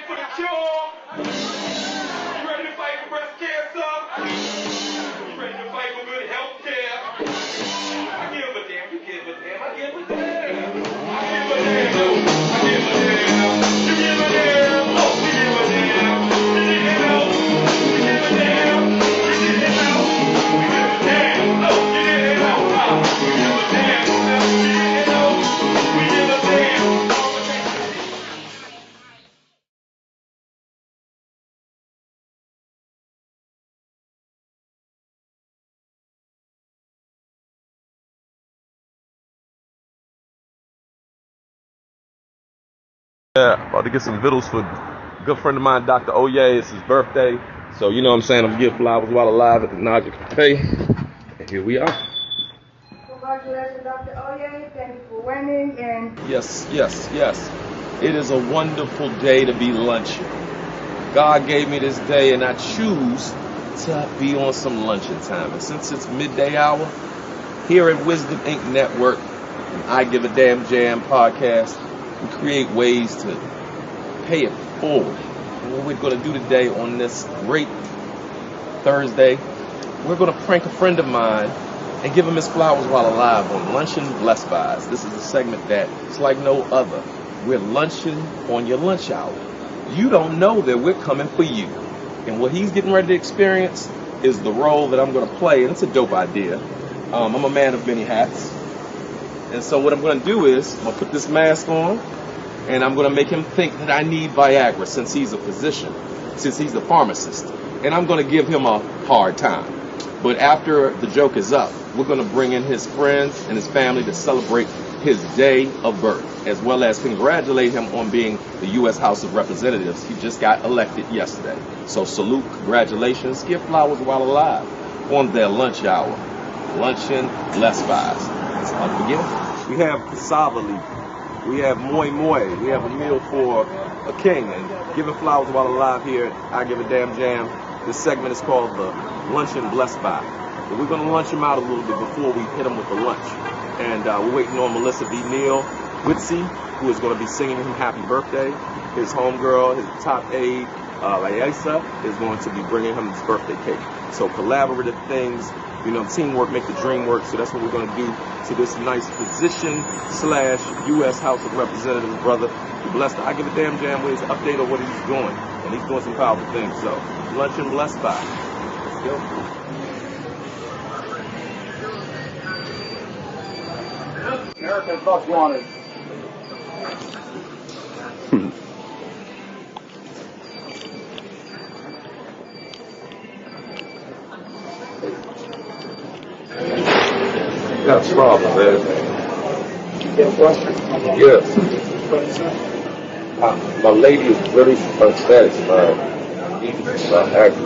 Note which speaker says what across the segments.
Speaker 1: for the cure? You ready to fight for breast cancer? You ready to fight for good health care? I give a damn, you give a damn, I give a damn. I give a damn, I give a damn. You give a damn, oh, we give a damn. You didn't know, we give a damn. You didn't know, we give a damn. Oh, you didn't know, we give a damn. You didn't know, we give a damn.
Speaker 2: Yeah, about to get some vittles for a good friend of mine, Dr. Oye. It's his birthday. So, you know what I'm saying? I'm going to give flowers while alive at the IGADJ Cafe. And here we are.
Speaker 3: Congratulations, Dr. Oye. Thank you for winning. And
Speaker 2: Yes. It is a wonderful day to be lunching. God gave me this day, and I choose to be on some luncheon time. And since it's midday hour, here at Wisdom Inc. Network, and IGADJ Podcast, we create ways to pay it forward. And what we're going to do today on this great Thursday, we're going to prank a friend of mine and give him his flowers while alive on Luncheon Blessed Buys. This is a segment that is like no other. We're lunching on your lunch hour. You don't know that we're coming for you. And what he's getting ready to experience is the role that I'm going to play, and it's a dope idea. I'm a man of many hats. And so what I'm going to do is, I'm going to put this mask on, and I'm going to make him think that I need Viagra since he's a physician, since he's a pharmacist. And I'm going to give him a hard time. But after the joke is up, we're going to bring in his friends and his family to celebrate his day of birth, as well as congratulate him on being the U.S. House of Representatives. He just got elected yesterday. So salute, congratulations, give flowers while alive on their lunch hour. Luncheon Blessed Buys. Let's begin. We have cassava leaf. We have moi moi. We have a meal for a king. And giving flowers while alive here at I Give a Damn Jam. This segment is called the Luncheon Blessed Buy. But we're going to lunch him out a little bit before we hit him with the lunch. And we're waiting on Melissa B. Neal Whitsey, who is going to be singing him happy birthday. His homegirl, his top aide, Laisa, is going to be bringing him his birthday cake. So collaborative things, you know, teamwork make the dream work. So that's what we're going to do to this nice physician / U.S. House of Representatives brother. Who blessed I Give a Damn Jam with his update on what he's doing. And he's doing some powerful things. So Luncheon Blessed By. Let's go.
Speaker 4: American thought you wanted.
Speaker 2: Got a problem, man.
Speaker 4: You have a question?
Speaker 2: Yes. My lady is very upset needing some Viagra.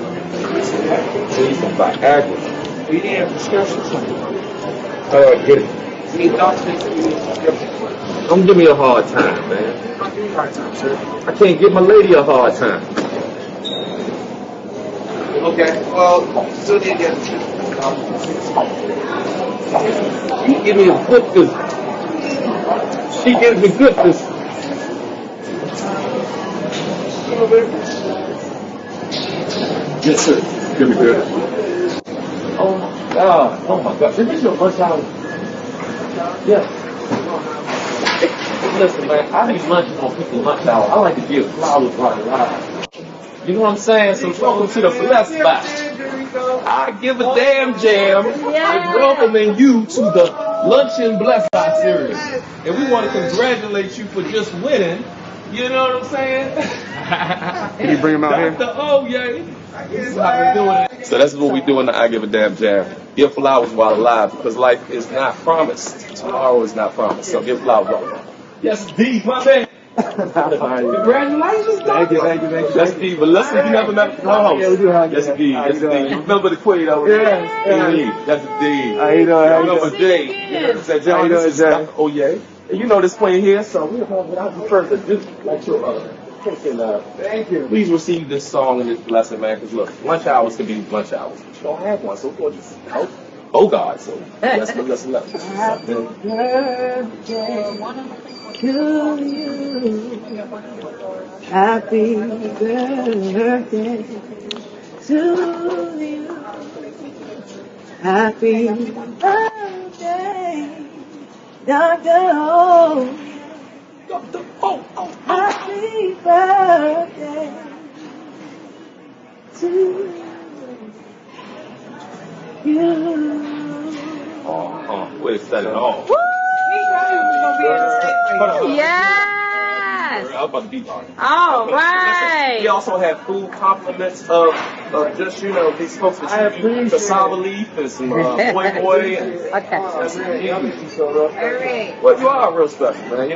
Speaker 2: She needs some Viagra.
Speaker 4: We need a prescription.
Speaker 2: How do I get it?
Speaker 4: You need doctors. You need a prescription.
Speaker 2: Don't give me a hard time, man.
Speaker 4: I'll give you a hard time, sir.
Speaker 2: I can't give my lady a hard time.
Speaker 4: Okay, well, still need to get it.
Speaker 2: You give me a good this. She gives me good this. Yes, sir. Give me good. Oh my God. Oh my God. This is your first time. Yeah. Hey, listen, man. I need lunch on people's lunch hour. I like to give flowers right alive. You know what I'm saying? So welcome to the Blessed Buy. I Give a Damn Jam is welcoming you to the Luncheon Blessed Buy series. And we want to congratulate you for just winning. You know what I'm saying?
Speaker 4: Can you bring him out here?
Speaker 2: Oh, yeah. This is how we're doing it. So that's what we do in the I Give a Damn Jam. Give flowers while alive, because life is not promised. Tomorrow is not promised. So give flowers while alive. Yes, D, my man. Congratulations,
Speaker 4: Thank you.
Speaker 2: That's D. But listen, you never met the co-host.
Speaker 4: Yeah, we do have
Speaker 2: That's D. That's D. You remember the queen that was
Speaker 4: Yes.
Speaker 2: D. That's D.
Speaker 4: How you doing?
Speaker 2: You remember D. Said,
Speaker 4: How you
Speaker 2: John,
Speaker 4: doing,
Speaker 2: this is
Speaker 4: Jay?
Speaker 2: Dr. Oye. And you know this queen here, so we're going without further ado, like your
Speaker 4: Thank you.
Speaker 2: please receive this song and this blessing, man, because look, lunch hours can be lunch hours, but you don't have one, so we'll just Oh God, so let's let.
Speaker 3: Happy birthday to you. Happy birthday to you. Happy birthday, Dr. O. Happy birthday to you.
Speaker 2: Wait, set it off.
Speaker 5: Yes!
Speaker 2: I was about to be on.
Speaker 5: All right.
Speaker 2: We also have food compliments of just, these folks that you use, cassava leaf and some boy and
Speaker 5: Okay.
Speaker 2: well, you are real special, man.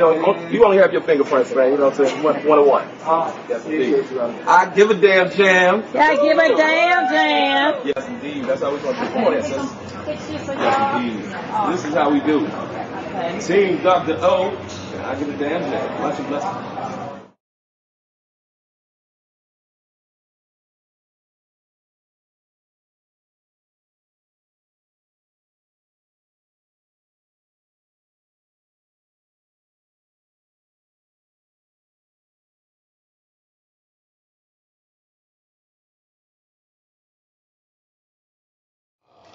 Speaker 2: You only have your fingerprints, man. It's a one-on-one. Yes, indeed. I give a damn jam.
Speaker 5: Yeah, give a damn jam.
Speaker 2: Yes, indeed. That's how we're going to do it. Come on in, sis. Yes, indeed. This is how we do. Team Dr. O. I give a damn jam. Much blessings.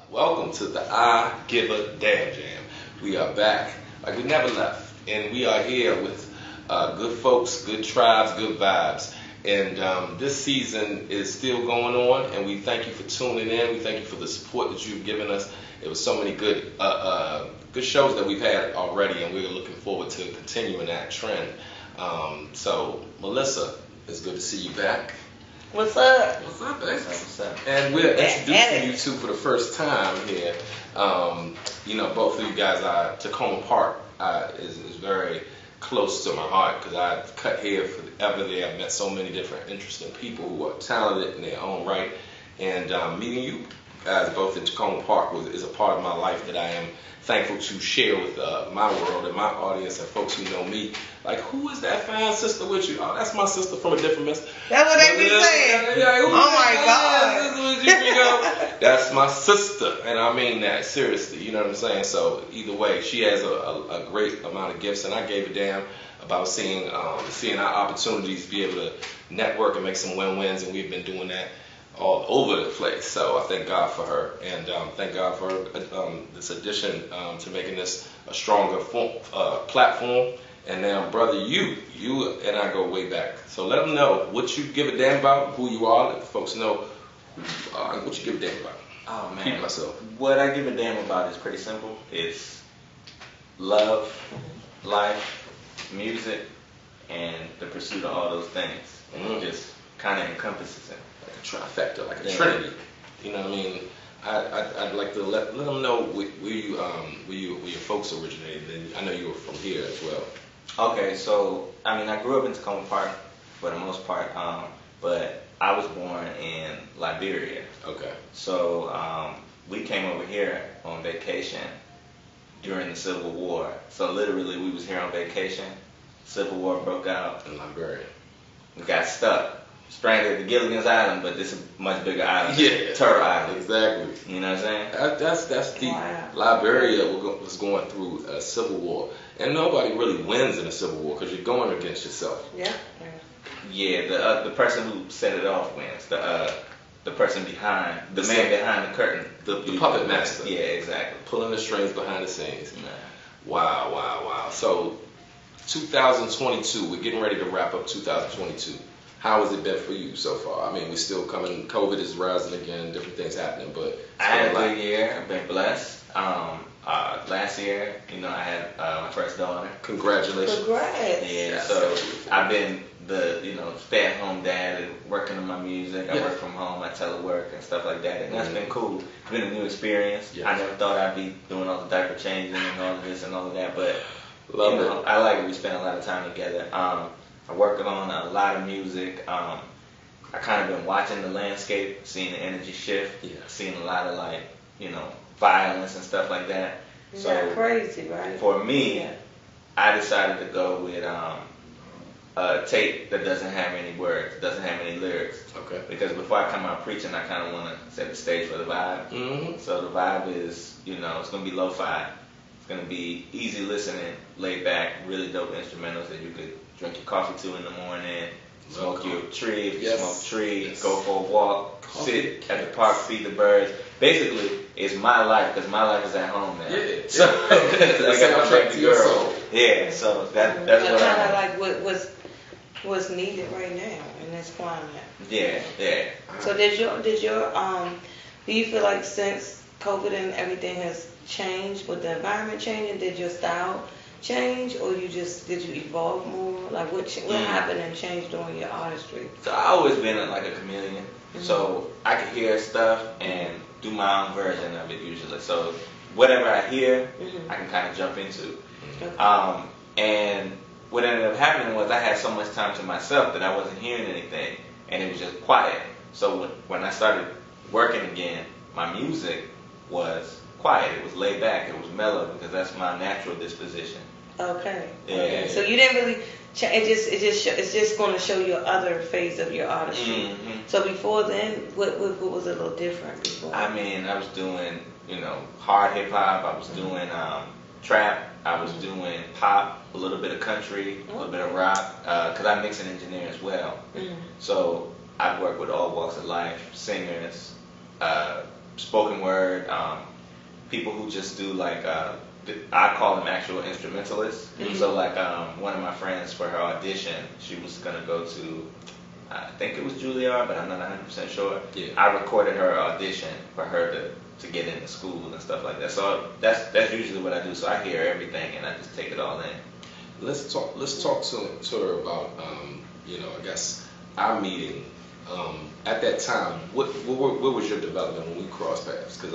Speaker 2: Welcome to the I Give a Damn Jam. We are back like we never left, and we are here with good folks, good tribes, good vibes. And this season is still going on, and we thank you for tuning in. We thank you for the support that you've given us. There was so many good shows that we've had already, and we're looking forward to continuing that trend. So, Melissa, it's good to see you back.
Speaker 5: What's up?
Speaker 2: What's up, baby? What's up? And we're introducing you two for the first time here. Both of you guys are Tacoma Park is very close to my heart because I've cut hair forever there. I've met so many different interesting people who are talented in their own right. And meeting you guys both in Tacoma Park is a part of my life that I am thankful to share with my world and my audience and folks who know me. Like, who is that fine sister with you? Oh, that's my sister from a different miss.
Speaker 6: That's what they be saying. Oh my God.
Speaker 2: That's my sister, and I mean that seriously. You know what I'm saying? So either way, she has a great amount of gifts, and I gave a damn about seeing our opportunities be able to network and make some win-wins, and we've been doing that all over the place. So I thank God for her, and thank God for this addition to making this a stronger platform. And now, brother, you and I go way back. So let them know what you give a damn about, who you are. Let the folks know what you give a damn about.
Speaker 7: Oh man,
Speaker 2: Keep myself.
Speaker 7: What I give a damn about is pretty simple. It's love, life, music, and the pursuit of all those things. And it just kind of encompasses it.
Speaker 2: Like a trifecta, like a trinity. You know what I mean? I'd like to let them know where your folks originated. And I know you were from here as well.
Speaker 7: Okay, so I grew up in Tacoma Park for the most part, but I was born in Liberia.
Speaker 2: Okay. So
Speaker 7: we came over here on vacation during the Civil War. So literally, we was here on vacation. Civil War broke out
Speaker 2: in Liberia.
Speaker 7: We got stuck. Stranded at Gilligan's Island, but this is a much bigger island.
Speaker 2: Yeah.
Speaker 7: Turtle Island.
Speaker 2: Exactly.
Speaker 7: You know what I'm saying?
Speaker 2: That's deep. Wow. Liberia was going through a civil war, and nobody really wins in a civil war because you're going against yourself.
Speaker 6: Yeah.
Speaker 7: Yeah. The person who set it off wins. The person behind the man behind the curtain.
Speaker 2: The puppet master.
Speaker 7: Yeah, exactly.
Speaker 2: Pulling the strings behind the scenes. Wow. So 2022, we're getting ready to wrap up 2022. How has it been for you so far? I mean, we're still coming. COVID is rising again. Different things happening, but
Speaker 7: I had a good year. I've been blessed. Last year, I had my first daughter.
Speaker 2: Congratulations.
Speaker 6: Congrats.
Speaker 7: Yeah. So I've been the stay-at-home dad and working on my music. I work from home. I telework and stuff like that, and that's been cool. It's been a new experience. Yes. I never thought I'd be doing all the diaper changing and all of this and all of that, but
Speaker 2: Love it.
Speaker 7: I like it. We spend a lot of time together. I'm working on a lot of music. I kind of been watching the landscape, seeing the energy shift, seeing a lot of violence and stuff like that.
Speaker 6: So crazy, right?
Speaker 7: For me, I decided to go with a tape that doesn't have any words, doesn't have any lyrics.
Speaker 2: Okay.
Speaker 7: Because before I come out preaching, I kind of want to set the stage for the vibe.
Speaker 2: Mm-hmm.
Speaker 7: So the vibe is, it's going to be lo-fi. It's going to be easy listening, laid back, really dope instrumentals that you could drink your coffee to in the morning, smoke your tree, if you smoke tree, go for a walk, sit at the park, feed the birds. Basically, it's my life, because my life is at home now.
Speaker 2: Yeah.
Speaker 7: So, I got my baby girl. Yeah, so that's what
Speaker 6: kind of
Speaker 7: I
Speaker 6: like what's needed right now in this climate.
Speaker 7: Yeah.
Speaker 6: So do you feel like since COVID and everything has changed, with the environment changing, did your style change, or did you evolve more? Like what happened and changed during your artistry?
Speaker 7: So I always been like a chameleon. So I can hear stuff and do my own version of it usually. So whatever I hear, I can kind of jump into.
Speaker 6: Okay.
Speaker 7: And what ended up happening was I had so much time to myself that I wasn't hearing anything, and it was just quiet. So when I started working again, my music was quiet. It was laid back. It was mellow, because that's my natural disposition.
Speaker 6: Okay.
Speaker 7: Yeah.
Speaker 6: Okay. So you didn't really. It's just going to show your other phase of your artistry.
Speaker 7: Mm-hmm.
Speaker 6: So before then, what was a little different before?
Speaker 7: I mean, I was doing hard hip hop. I was doing trap. I was doing pop, a little bit of country, a little bit of rock, because I mix and engineer as well. So I've worked with all walks of life, singers, spoken word, people who just do like, I call them actual instrumentalists. So like one of my friends, for her audition, she was going to go to, I think it was Juilliard, but I'm not 100% sure.
Speaker 2: Yeah.
Speaker 7: I recorded her audition for her to get into school and stuff like that. So that's usually what I do. So I hear everything and I just take it all in.
Speaker 2: Let's talk to her about I guess our meeting. At that time, what was your development when we crossed paths? Because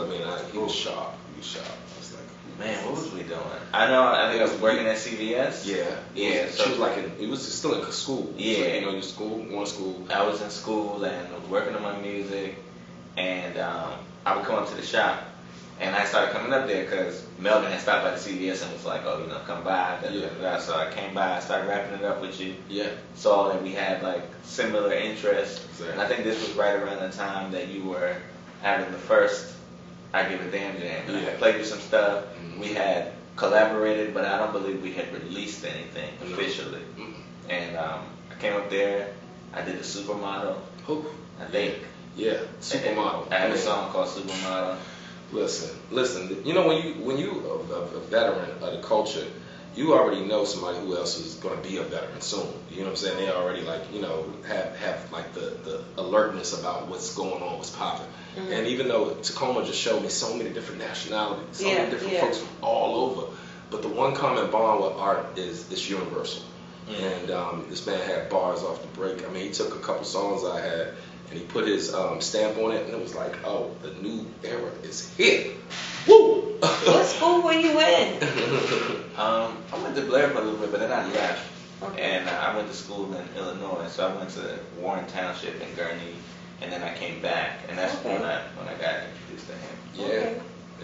Speaker 2: he was sharp. I was like,
Speaker 7: man, what was we doing? I think I was working at CVS.
Speaker 2: Yeah.
Speaker 7: So
Speaker 2: she was like it was still in school.
Speaker 7: Yeah.
Speaker 2: So, your school, going to school.
Speaker 7: I was in school and I was working on my music, and I would come up to the shop, and I started coming up there because Melvin had stopped by the CVS and was like, come by. So I came by, I started wrapping it up with you.
Speaker 2: Yeah.
Speaker 7: Saw that we had like similar interests.
Speaker 2: Exactly.
Speaker 7: And I think this was right around the time that you were having the first I Give a Damn Jam. And I had played you some stuff. We had collaborated, but I don't believe we had released anything officially. And I came up there, I did the Supermodel, I think.
Speaker 2: Yeah, Supermodel.
Speaker 7: I had a song called Supermodel.
Speaker 2: Listen. When you a veteran of the culture, you already know somebody who else is going to be a veteran soon. You know what I'm saying? They already have like the alertness about what's going on, what's popping. And even though Tacoma just showed me so many different nationalities, so many different folks from all over, but the one common bond with art is it's universal. And this man had bars off the break. He took a couple songs I had, and he put his stamp on it, and it was like, oh, the new era is here. Woo!
Speaker 6: What school were you in?
Speaker 7: I went to Blair for a little bit, but then I left.
Speaker 6: Okay.
Speaker 7: And I went to school in Illinois, so I went to Warren Township in Gurnee, and then I came back, and that's when I got introduced to him.
Speaker 2: Yeah.
Speaker 6: Okay.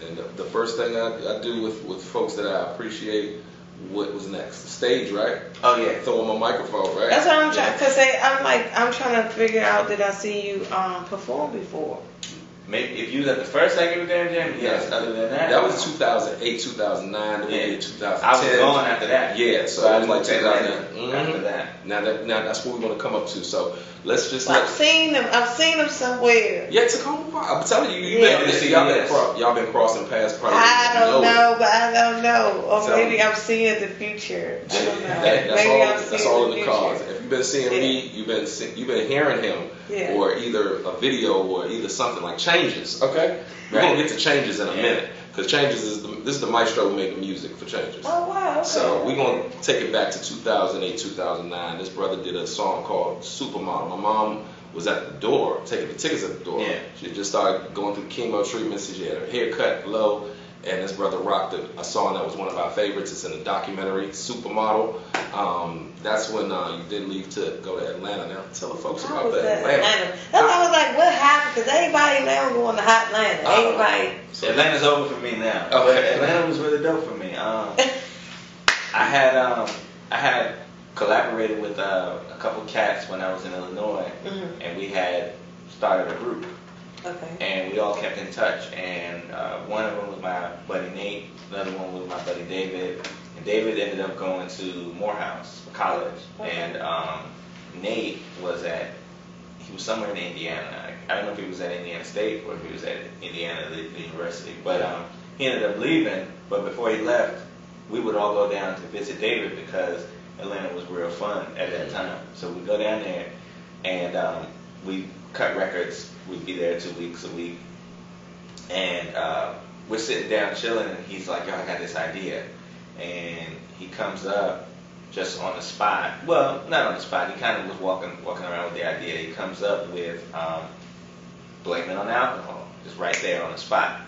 Speaker 2: And the first thing I do with folks that I appreciate, what was next? The stage, right?
Speaker 7: Oh yeah.
Speaker 2: Throw them a microphone, right?
Speaker 6: That's what I'm trying to say. I'm trying to figure out, did I see you perform before?
Speaker 7: Maybe if you was at the first I Give a Damn Jam, yes. Other than that,
Speaker 2: that was 2008, 2009, then we did 2010.
Speaker 7: I was going after that.
Speaker 2: Yeah, so it was like 2000.
Speaker 7: After that.
Speaker 2: Now that's what we're gonna come up to. So let's just.
Speaker 6: I've seen them somewhere.
Speaker 2: Yeah, Tacoma. I'm telling you, y'all been crossing paths. Probably.
Speaker 6: I don't know, or
Speaker 2: So,
Speaker 6: maybe I'm seeing the future. I don't know.
Speaker 2: That's all in the cards. If you've been seeing me, you've been hearing him, or either a video or either something like Changes. Okay, we're gonna get to Changes in a minute, because Changes is the maestro making music for Changes.
Speaker 6: Oh wow. Okay.
Speaker 2: So we're gonna take it back to 2008, 2009. This brother did a song called Supermodel. My mom was at the door taking the tickets at the door.
Speaker 7: Yeah.
Speaker 2: She had just started going through chemo treatments. She had her hair cut low. And this brother rocked a song that was one of our favorites. It's in the documentary, Supermodel. That's when you did leave to go to Atlanta. Now, tell the folks about that.
Speaker 6: Atlanta. That's why I was like, what happened? Because everybody now going to hot Atlanta. Everybody.
Speaker 7: Atlanta's over for me now.
Speaker 2: Okay.
Speaker 7: Atlanta was really dope for me. I had collaborated with a couple cats when I was in Illinois, and we had started a group.
Speaker 6: Okay.
Speaker 7: And we all kept in touch. And one of them was my buddy Nate, another one was my buddy David. And David ended up going to Morehouse for college.
Speaker 6: Okay.
Speaker 7: And Nate was somewhere in Indiana. I don't know if he was at Indiana State or if he was at Indiana the University. But he ended up leaving. But before he left, we would all go down to visit David because Atlanta was real fun at that time. So we'd go down there and we cut records. We'd be there 2 weeks a week. And we're sitting down chilling and he's like, yo, I got this idea. And he comes up just on the spot. Well, not on the spot. He kind of was walking around with the idea. He comes up with Blame It on Alcohol, just right there on the spot.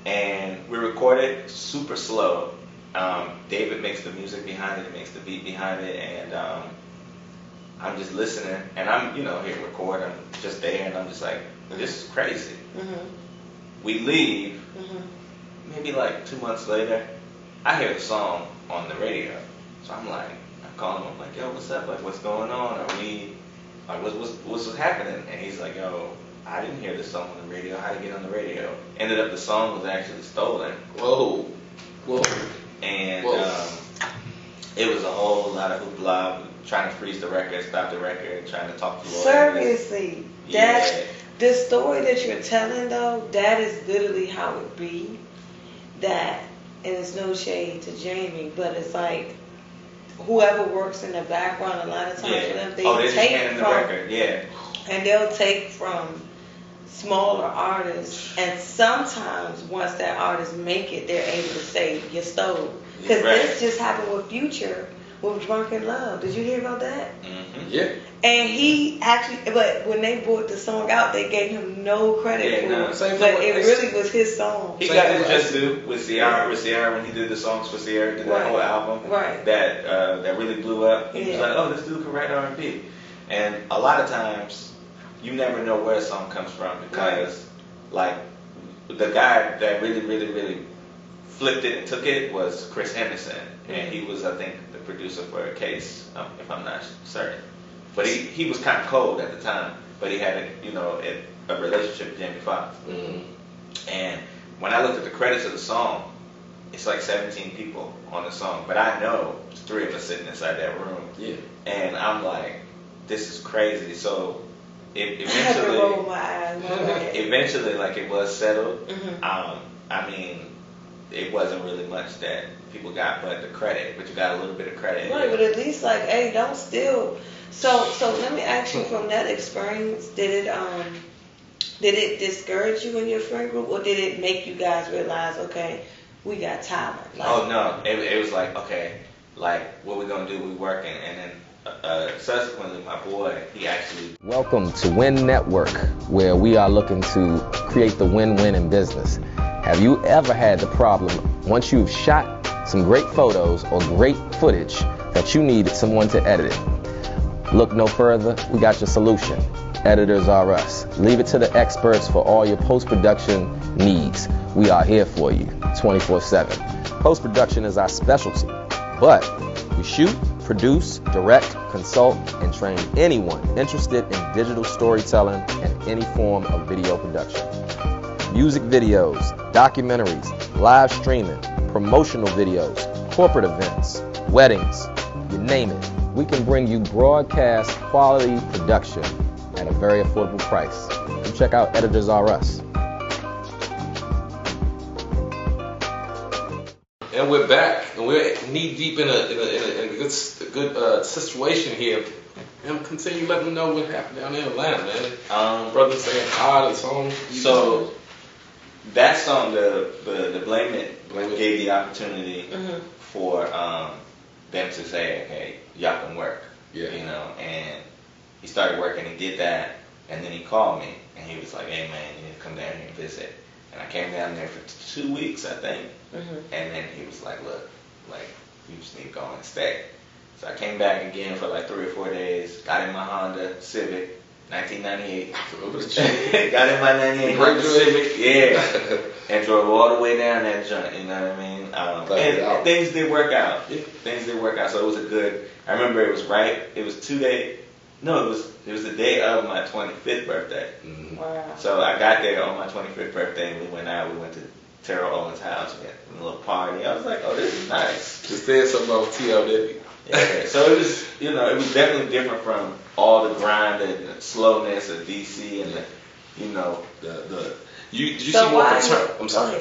Speaker 7: And we record it super slow. David makes the music behind it, makes the beat behind it, and I'm just listening, and I'm, here recording, I'm just there, and I'm just like, this is crazy. We leave, maybe like 2 months later, I hear the song on the radio. So I'm calling him, I'm like, yo, what's up? Like, what's going on? Are we, like, what's happening? And he's like, yo, I didn't hear this song on the radio. How did it get on the radio? Ended up the song was actually stolen.
Speaker 2: Whoa.
Speaker 7: And it was a whole lot of hoopla, trying to freeze the record, stop the record, trying to talk to lawyers.
Speaker 6: Seriously,
Speaker 7: Yeah.
Speaker 6: the story that you're telling though, that is literally how it be. That, and it's no shade to Jamie, but it's like whoever works in the background, a lot of times for them, they take from
Speaker 7: the record,
Speaker 6: and they'll take from smaller artists, and sometimes once that artist make it, they're able to say you stole. Because this just happened with Future with Drunken Love. Did you hear about that?
Speaker 2: Yeah.
Speaker 6: And he actually, but when they brought the song out, they gave him no credit for it. But it really was his song.
Speaker 7: He got his just due with Ciara. With Ciara, when he did the songs for Ciara, did that whole album that really blew up. He was like, oh, this dude can write R&B. And a lot of times, you never know where a song comes from because, like, the guy that really flipped it and took it was Chris Henderson, and he was, I think, the producer for a Case, if I'm not certain. But he was kind of cold at the time, but he had a relationship with Jamie Foxx. And when I looked at the credits of the song, it's like 17 people on the song, but I know there's 3 of us sitting inside that room. Yeah. And I'm like, this is crazy. So eventually, like, it was settled. I mean, it wasn't really much that people got, but the credit. But you got a little bit of credit.
Speaker 6: Right, but at least like, hey, don't steal. So let me ask you, from that experience, did it discourage you in your friend group, or did it make you guys realize, okay, we got talent? Like,
Speaker 7: oh no, it was like, okay, like, what we gonna do? We working, and then. Subsequently, my boy, he actually...
Speaker 8: Welcome to Win Network, where we are looking to create the win-win in business. Have you ever had the problem, once you've shot some great photos or great footage, that you need someone to edit it? Look no further, we got your solution. Editors are us. Leave it to the experts for all your post-production needs. We are here for you 24/7. Post-production is our specialty, but we shoot, produce, direct, consult, and train anyone interested in digital storytelling and any form of video production. Music videos, documentaries, live streaming, promotional videos, corporate events, weddings, you name it. We can bring you broadcast quality production at a very affordable price. Come check out Editors R Us.
Speaker 2: And we're back, and we're knee deep in a good situation here. And continue letting them know what happened down in Atlanta, man. Brother saying hi to song.
Speaker 7: So that song, the Blame It gave the opportunity for them to say, okay, y'all can work.
Speaker 2: Yeah.
Speaker 7: And he started working. He did that, and then he called me, and he was like, hey man, you need to come down here and visit. And I came down there for 2 weeks, I think. And then he was like, look, like, you just need to go and stay. So I came back again for like 3 or 4 days, got in my Honda Civic, 1998.
Speaker 2: Remember the Civic?
Speaker 7: Got in my 98
Speaker 2: Great
Speaker 7: Honda Civic. Yeah. And drove all the way down that joint, you know what I mean? And things did work out. Things did work out, so it was a good, I remember it was right, it was 2 days, no, it was the day of my 25th birthday.
Speaker 2: Mm-hmm.
Speaker 6: Wow.
Speaker 7: So I got there on my 25th birthday, and we went to Terrell Owens' house, we had a little party. I was like, oh, this is nice.
Speaker 2: Just said something about T.O., didn't he?
Speaker 7: Yeah, so it was, you know, it was definitely different from all the grind and the slowness of DC and the, you know, did you see more I'm sorry.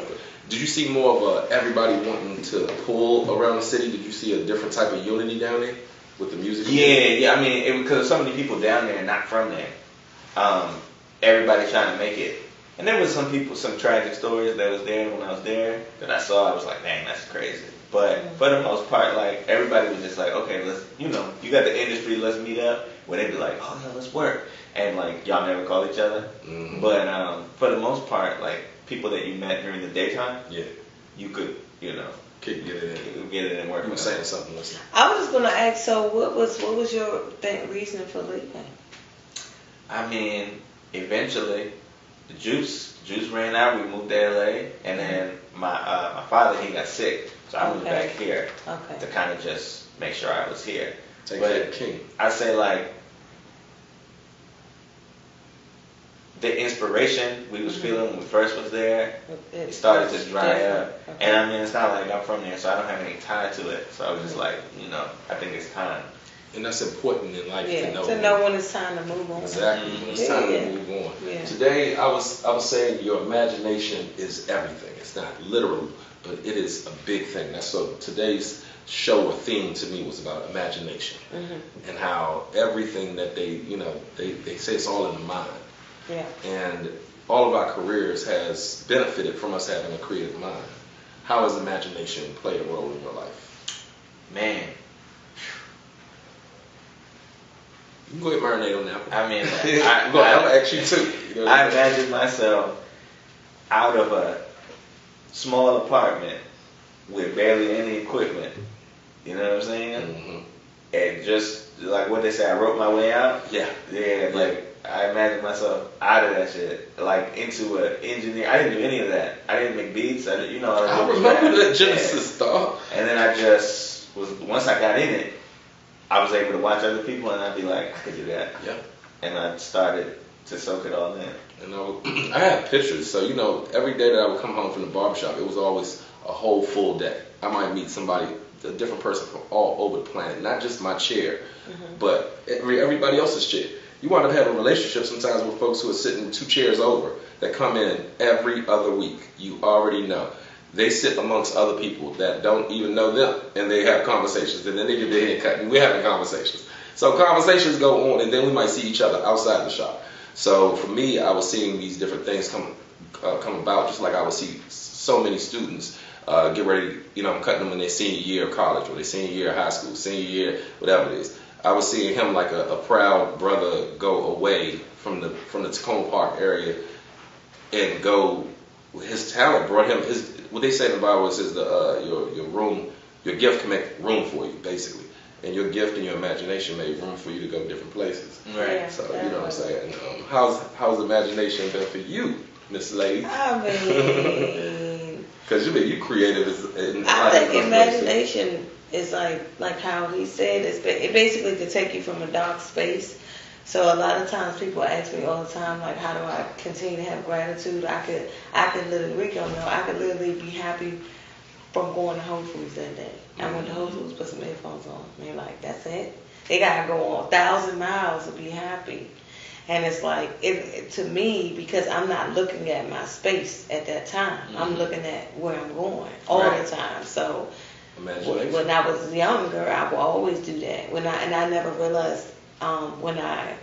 Speaker 7: Did you see more of everybody wanting to pull around the city? Did you see a different type of unity down there with the music? Yeah. I mean, because so many people down there not from there. Everybody trying to make it. And there was some tragic stories that was there when I was there that I saw. I was like, dang, that's crazy. But for the most part, like, everybody was just like, okay, let's, you know, you got the industry, let's meet up. Where they'd be like, oh, yeah, let's work. And, like, y'all never call each other. Mm-hmm. But for the most part, like, people that you met during the daytime, you could, you know, get it in work.
Speaker 2: You were saying something, listen.
Speaker 6: I was just going to ask, so what was your reason for leaving?
Speaker 7: I mean, eventually, the juice ran out. We moved to LA, and then my father, he got sick, so I moved back here to kind of just make sure I was here.
Speaker 2: Take care of King.
Speaker 7: I say, like, the inspiration we was feeling when we first was there, it started to dry up. And I mean, it's not like I'm from there, so I don't have any tie to it. So I was just like, you know, I think it's time.
Speaker 2: And that's important in life
Speaker 6: to know when it's time to move on.
Speaker 2: Exactly, when it's time to move on. Yeah. Today, I was saying your imagination is everything. It's not literal, but it is a big thing. That's so today's show or theme to me was about imagination and how everything that they say it's all in the mind.
Speaker 6: Yeah.
Speaker 2: And all of our careers has benefited from us having a creative mind. How has imagination played a role in your life?
Speaker 7: Man.
Speaker 2: You can go ahead and marinate on that.
Speaker 7: I mean,
Speaker 2: I'm going to ask you too. You know,
Speaker 7: I imagine myself out of a small apartment with barely any equipment. You know what I'm saying?
Speaker 2: Mm-hmm.
Speaker 7: And just like what they say, I wrote my way out.
Speaker 2: Yeah.
Speaker 7: Like I imagine myself out of that shit, like into an engineer. I didn't do any of that. I didn't make beats. I
Speaker 2: remember that Genesis stuff.
Speaker 7: And then I just was, once I got in it, I was able to watch other people, and I'd be like, I could do that.
Speaker 2: Yeah.
Speaker 7: And I started to soak it all in.
Speaker 2: And I had pictures, so you know, every day that I would come home from the barbershop, it was always a whole full day. I might meet somebody, a different person from all over the planet, not just my chair, but everybody else's chair. You wind up having relationships sometimes with folks who are sitting 2 chairs over that come in every other week. You already know. They sit amongst other people that don't even know them, and they have conversations, and then they get their hair cut, and we're having conversations. So conversations go on, and then we might see each other outside the shop. So for me, I was seeing these different things come about, just like I would see so many students get ready. You know, I'm cutting them in their senior year of college or their senior year of high school, senior year, whatever it is. I was seeing him like a proud brother go away from the Tacoma Park area and go. His talent brought him what they say in the Bible is your gift can make room for you, basically, and your gift and your imagination made room for you to go different places.
Speaker 7: Right.
Speaker 6: Yeah,
Speaker 2: so you know what I'm saying. How's imagination been for you, Miss Lady?
Speaker 6: I mean,
Speaker 2: because you creative.
Speaker 6: I think imagination is like how he said it basically could take you from a dark space. So a lot of times people ask me all the time, like, how do I continue to have gratitude? I could literally, Rico, I could literally be happy from going to Whole Foods that day. I went to Whole Foods, put some headphones on. And they're like, that's it? They got to go on 1,000 miles to be happy. And it's like, to me, because I'm not looking at my space at that time. I'm looking at where I'm going all the time. So when I was younger, I would always do that. And I never realized when I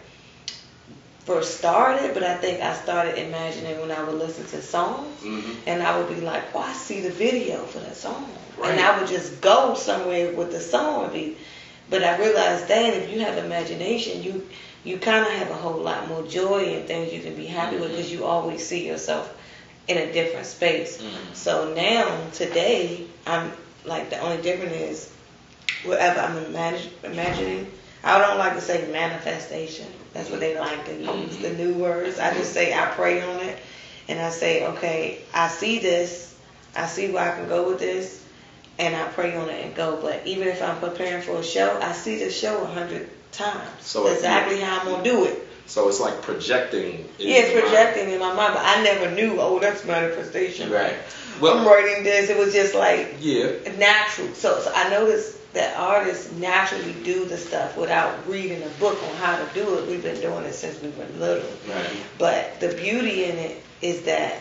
Speaker 6: first started, but I think I started imagining when I would listen to songs, and I would be like, I see the video for that song. Right. And I would just go somewhere with the song. But I realized then if you have imagination, you kind of have a whole lot more joy and things you can be happy with because you always see yourself in a different space. So now, today, I'm like, the only difference is wherever I'm imagining, I don't like to say manifestation. That's what they like to use, the new words. I just say I pray on it, and I say, okay, I see this, I see where I can go with this, and I pray on it and go. But even if I'm preparing for a show, I see the show 100 times.
Speaker 2: So
Speaker 6: exactly how I'm gonna do it.
Speaker 2: So it's like projecting.
Speaker 6: It's projecting in my mind, but I never knew. Oh, that's manifestation.
Speaker 2: Right. Well,
Speaker 6: I'm writing this. It was just like
Speaker 2: yeah,
Speaker 6: natural. So I noticed that artists naturally do the stuff without reading a book on how to do it. We've been doing it since we were little.
Speaker 2: Right.
Speaker 6: But the beauty in it is that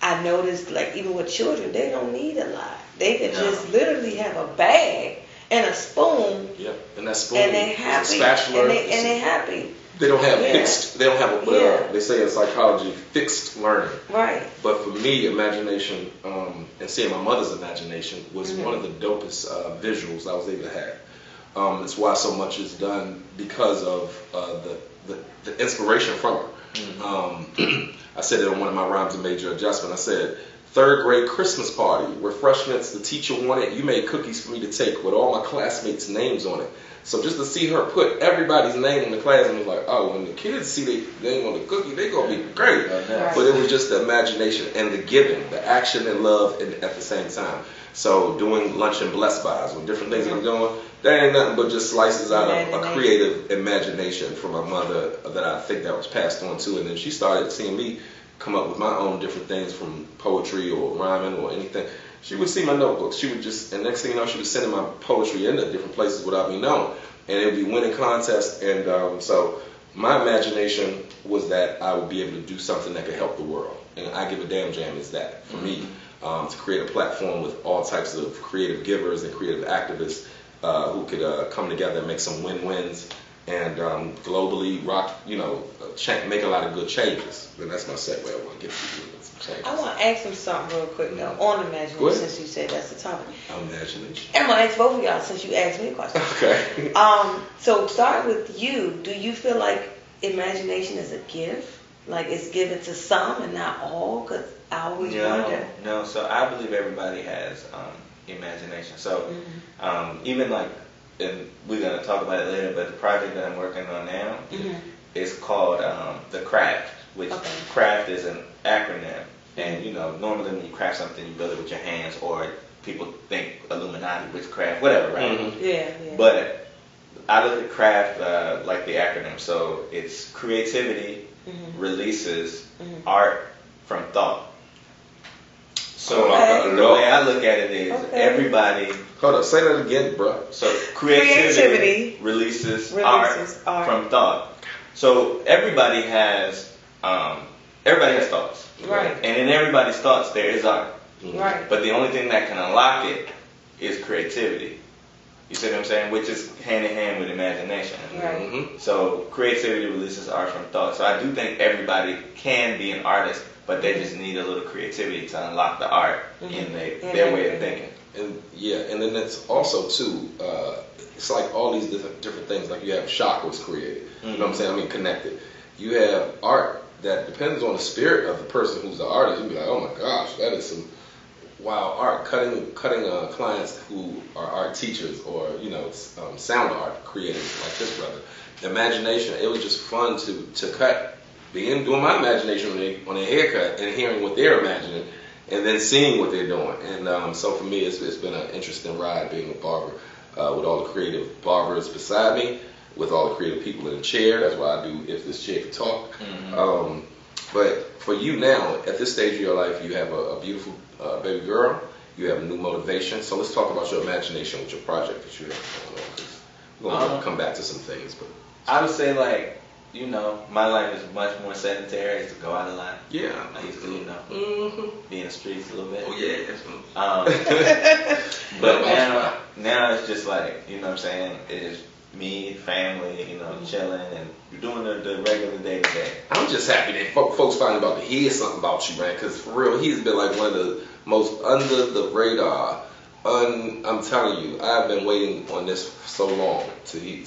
Speaker 6: I noticed, like, even with children, they don't need a lot. They can just literally have a bag and a spoon.
Speaker 2: Yep. And that spoon.
Speaker 6: And they happy.
Speaker 2: Is a spatula.
Speaker 6: And they happy.
Speaker 2: They don't have fixed. They don't have what they say in psychology, fixed learning.
Speaker 6: Right.
Speaker 2: But for me, imagination, and seeing my mother's imagination was one of the dopest visuals I was able to have. It's why so much is done because of the inspiration from her. I said it on one of my rhymes of major adjustment. I said, 3rd grade Christmas party, refreshments the teacher wanted. You made cookies for me to take with all my classmates' names on it. So just to see her put everybody's name in the class, and was like, oh, when the kids see their name on the cookie, they're going to be great.
Speaker 6: Right.
Speaker 2: But it was just the imagination and the giving, the action and love at the same time. So doing lunch and bless buys with different things I'm doing, that ain't nothing but just slices out of a creative imagination from my mother that I think that was passed on to. And then she started seeing me come up with my own different things from poetry or rhyming or anything. She would see my notebooks. She would just, and next thing you know, she was sending my poetry into different places without me knowing. And it would be winning contests. And so my imagination was that I would be able to do something that could help the world. And I Give a Damn Jam is that for me, to create a platform with all types of creative givers and creative activists who could come together and make some win-wins and globally rock, make a lot of good changes. And that's my segue. I want to get to you.
Speaker 6: I want to ask him something real quick though, on imagination, since you said that's the topic.
Speaker 2: Imagination.
Speaker 6: I'm going to ask both of y'all since you asked me a question.
Speaker 2: Okay.
Speaker 6: So starting with you, do you feel like imagination is a gift? Like it's given to some and not all? Because I always wonder.
Speaker 7: No, so I believe everybody has imagination. So even like, and we're going to talk about it later, but the project that I'm working on now is called The Craft, which craft is an acronym. And normally when you craft something, you build it with your hands, or people think Illuminati, witchcraft, whatever, right?
Speaker 6: Yeah.
Speaker 7: But I look at craft like the acronym. So it's creativity releases art from thought. So the way I look at it is everybody.
Speaker 2: Hold on, say that again, bro.
Speaker 7: So creativity releases art from thought. So everybody has thoughts.
Speaker 6: Right.
Speaker 7: And in everybody's thoughts there is art.
Speaker 6: Right.
Speaker 7: But the only thing that can unlock it is creativity. You see what I'm saying? Which is hand in hand with imagination.
Speaker 6: Right.
Speaker 7: So creativity releases art from thought. So I do think everybody can be an artist, but they just need a little creativity to unlock the art in their way of thinking.
Speaker 2: And then it's also too, it's like all these different things. Like you have chakras created. You know what I'm saying? I mean connected. You have art that depends on the spirit of the person who's the artist. You'd be like, oh my gosh, that is some wild art. Cutting clients who are art teachers or sound art creators like this brother. Imagination. It was just fun to cut. Doing my imagination on their haircut and hearing what they're imagining, and then seeing what they're doing. And so for me, it's been an interesting ride being a barber with all the creative barbers beside me, with all the creative people in the chair. That's what I do if this chair can talk. But for you now, at this stage of your life, you have a beautiful baby girl. You have a new motivation. So let's talk about your imagination with your project that you have. We're going to come back to some things. But
Speaker 7: I would say my life is much more sedentary. I used to go out a lot.
Speaker 2: Yeah.
Speaker 7: I used to, be in the streets a little bit.
Speaker 2: Oh, yeah.
Speaker 7: But now it's just like, what I'm saying? It's me, family, chilling, and you're doing the regular day-to-day.
Speaker 2: I'm just happy that folks finally about to hear something about you, man, because for real, he's been like one of the most under the radar I'm telling you, I've been waiting on this for so long to do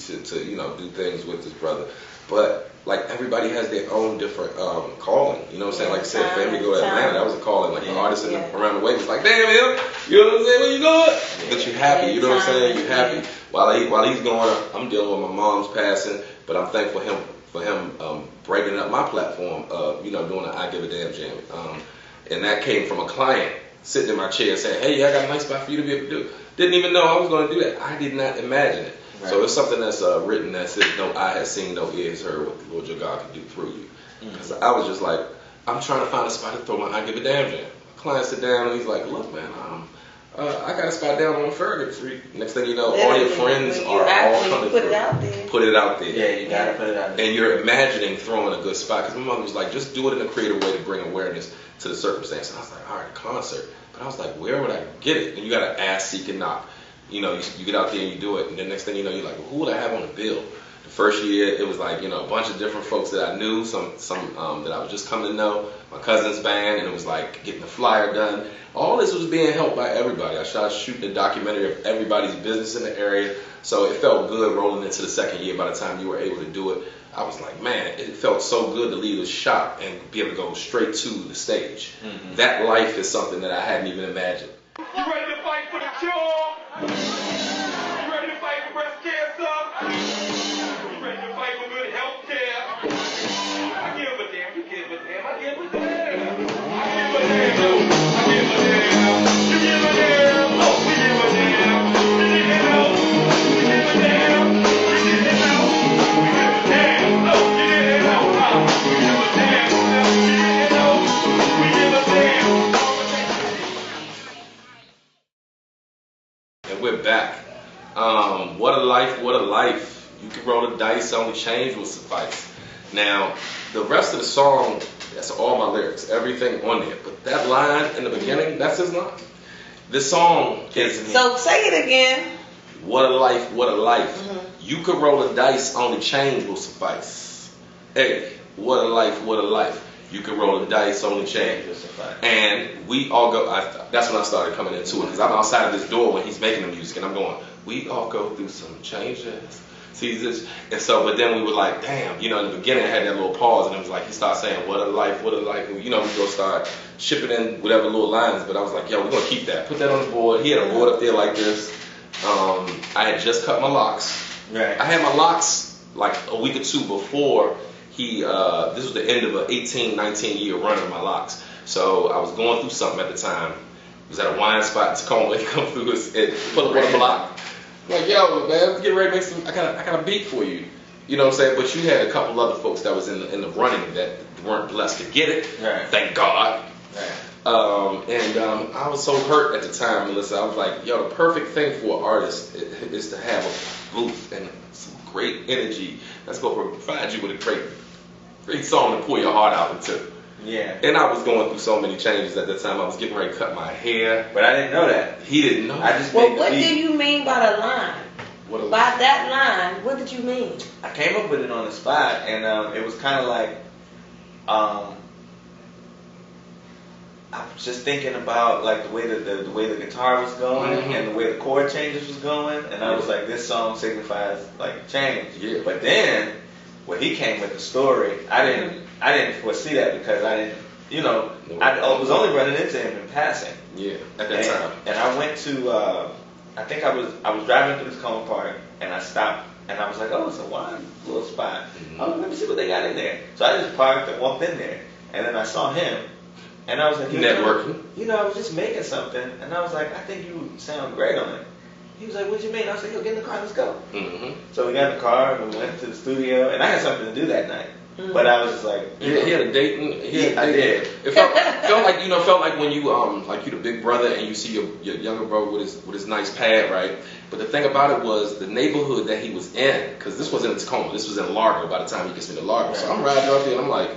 Speaker 2: things with this brother. But like everybody has their own different calling. You know what I'm saying? Like I said, for him to go to Atlanta, that was a calling. Like the artists around the way was like, damn him, you know what I'm saying? Where you going? But you're happy, you know what I'm saying? You're happy. While he's going, I'm dealing with my mom's passing, but I'm thankful for him breaking up my platform, doing the IGADJ Jam. And that came from a client sitting in my chair saying, hey, I got a nice spot for you to be able to do. Didn't even know I was going to do that. I did not imagine it. Right. So it's something that's written that says, no eye has seen, no ear has heard what the Lord your God can do through you. Because I was just like, I'm trying to find a spot to throw my IGADJ Jam. Client sit down and he's like, look, man, I got a spot down on Fergus Street. Next thing you know, all your friends are all coming through. Put it out there.
Speaker 7: Yeah, you gotta put it out there.
Speaker 2: And you're imagining throwing a good spot. Because my mother was like, just do it in a creative way to bring awareness to the circumstance. And I was like, all right, a concert. But I was like, where would I get it? And you gotta ask, seek, and knock. You get out there and you do it. And then next thing you know, you're like, well, who would I have on the bill? The first year, it was like, a bunch of different folks that I knew, some that I was just coming to know, my cousin's band, and it was like getting the flyer done. All this was being helped by everybody. I started shooting a documentary of everybody's business in the area, so it felt good rolling into the second year. By the time you were able to do it, I was like, man, it felt so good to leave the shop and be able to go straight to the stage. Mm-hmm. That life is something that I hadn't even imagined.
Speaker 1: You ready to fight for the cure? You ready to fight for breast cancer? You ready to fight for good health care? I give a damn, you give a damn, I give a damn. I give a damn, I give a damn. You give a damn, oh, we give a damn. You didn't know, you give a damn. You didn't know, we give a damn. No, you didn't know, we give a damn. No, you didn't know, we give a damn.
Speaker 2: And we're back. What a life, what a life. You can roll the dice, only change will suffice. Now, the rest of the song, that's all my lyrics, everything on there. But that line in the beginning, that's his line. This song is...
Speaker 6: So say it again.
Speaker 2: What a life, what a life.
Speaker 6: Mm-hmm.
Speaker 2: You could roll the dice, only change will suffice. Hey, what a life, what a life. You can roll the dice, only change will suffice. And we all go, that's when I started coming into it, because I'm outside of this door when he's making the music, and I'm going, we all go through some changes. See this? And so, but then we were like, damn, in the beginning I had that little pause, and it was like, he started saying, what a life, what a life. And, we go start shipping in whatever little lines, but I was like, yo, we're going to keep that. Put that on the board. He had a board up there like this. I had just cut my locks.
Speaker 7: Right.
Speaker 2: I had my locks like a week or two before this was the end of an 18, 19 year run of my locks. So I was going through something at the time. It was at a wine spot in Tacoma. He come through and pull up on the block. I'm like, yo, man, let's get ready to make some, I got a beat for you. You know what I'm saying? But you had a couple other folks that was in the running that weren't blessed to get it. Right. Thank God. Right. I was so hurt at the time, Melissa. I was like, yo, the perfect thing for an artist is to have a booth and some great energy that's going to provide you with a great song to pull your heart out into.
Speaker 7: Yeah.
Speaker 2: And I was going through so many changes at the time. I was getting ready to cut my hair.
Speaker 7: But I didn't know that.
Speaker 2: He didn't know.
Speaker 7: I just
Speaker 6: Well, what did you mean by the line? By that line, what did you mean?
Speaker 7: I came up with it on the spot, and it was kind of like, I was just thinking about like the way the guitar was going and the way the chord changes was going, and I was like, this song signifies like change.
Speaker 2: Yeah.
Speaker 7: But then when he came with the story, I didn't foresee that because I didn't, I was only running into him in passing.
Speaker 2: Yeah, at that time.
Speaker 7: And I went to, I think I was driving through this Tacoma Park, and I stopped, and I was like, oh, it's a wine little spot. Oh, let me see what they got in there. So I just parked and walked in there, and then I saw him, and I was like,
Speaker 2: networking.
Speaker 7: I was just making something, and I was like, I think you sound great on it. He was like, what you mean? I was like, yo, get in the car, let's go. Mm-hmm. So we got in the car, and we went to the studio, and I had something to do that night. Mm-hmm. But I was just like,
Speaker 2: he had a date.
Speaker 7: I did.
Speaker 2: It felt like when you like you the big brother and you see your younger brother with his nice pad, right? But the thing about it was the neighborhood that he was in, because this wasn't in Tacoma, this was in Largo by the time he gets me to Largo. Right. So I'm riding up there and I'm like,